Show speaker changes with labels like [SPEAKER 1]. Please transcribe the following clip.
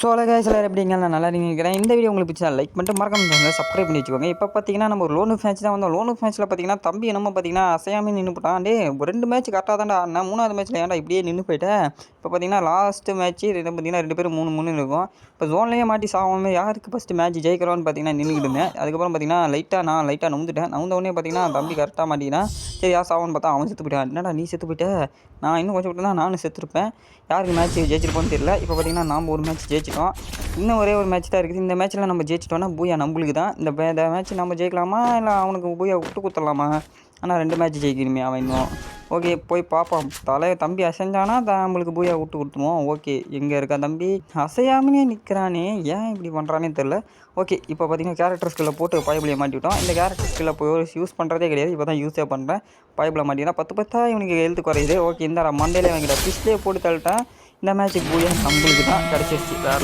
[SPEAKER 1] So guys எல்லாரும் எப்படிங்க நான் நல்லா நினைக்கிறேன். இந்த வீடியோ உங்களுக்கு பிடிச்சா லைக் பண்ணிட்டு மறக்காம சேனலை சப்ஸ்கிரைப் பண்ணி வச்சுக்கோங்க. இப்போ பார்த்தீங்கன்னா நம்ம ஒரு லோன் மேட்ச் தான் வந்தோம். லோன் மேட்ச்சில் பார்த்தீங்கன்னா தம்பி என்னமோ பார்த்தீங்கன்னா அசையாமல் நின்று போட்டான். டே 2 மேட்ச் கரெக்டாக தான்டா ஆடினேன். 3வது மேட்ச்சில் ஏன்டா இப்படியே நின்று போயிட்டேன். இப்போ பார்த்தீங்கன்னா லாஸ்ட்டு மேட்ச்சு பார்த்தீங்கன்னா 2 பேரும் 3-3 இருக்கும். இப்போ ஜோன்லேயே மாட்டி சாகாமல் யாருக்கு ஃபஸ்ட்டு மேட்ச் ஜெயிக்கிறோன்னு பார்த்தீங்கன்னா நின்றுக்கிட்டு இருந்தேன். அதுக்கப்புறம் பார்த்தீங்கன்னா நான் லைட்டாக நவுந்துட்டேன். நவுந்த உடனே பார்த்தீங்கன்னா தம்பி கரெக்டாக மாட்டிக்கினான். சரி யார் சாகுன்னு பார்த்தா அவன் செத்து போயிட்டான். என்னடா நீ செத்து போயிட்ட, நான் இன்னும் கொஞ்சம் விட்டு தான் நானும் செத்துருப்பேன். யாருக்கு மேட்ச் ஜெயிச்சிருப்போன்னு தெரியல. இப்போ பார்த்தீங்கன்னா நாம் ஒரு மேட்ச் ஜெயிச்சிட்டோம். இன்னும் ஒரே ஒரு மேட்ச் தான் இருக்குது. இந்த மேட்ச்சில் நம்ம ஜெயிச்சிட்டோன்னா பூயா நம்மளுக்கு தான். இந்த மேட்ச் நம்ம ஜெயிக்கலாமா இல்லை அவனுக்கு பூயா விட்டு கொடுத்துடலாமா? ஆனால் 2 மேட்ச் ஜெயிக்கணுமே அவன் இன்னும். ஓகே போய் பார்ப்போம். தம்பி அசைஞ்சானா நம்மளுக்கு பூயா விட்டு கொடுத்துருவோம். ஓகே எங்கே இருக்கா தம்பி? அசையாமலே நிற்கிறானே, ஏன் இப்படி பண்ணுறானே தெரில. ஓகே இப்போ பார்த்தீங்கன்னா கேரக்டர் ஸ்கில்லை போட்டு பைபிளை மாட்டிவிட்டோம். இந்த கேரக்டர் ஸ்கில்லை போய் யூஸ் பண்ணுறதே கிடையாது. இப்போ தான் யூஸே பண்ணுறேன். பைபிளை மாட்டினா 10 இவனுக்கு ஹெல்த் குறையுது. ஓகே இந்த மண்டையிலே வாங்கிட்டா ஃபிஷ்லேயே போட்டு தள்ளிட்டேன். இந்த மேட்ச்சுக்கு பூயா நம்மளுக்கு தான் கிடச்சிருச்சு.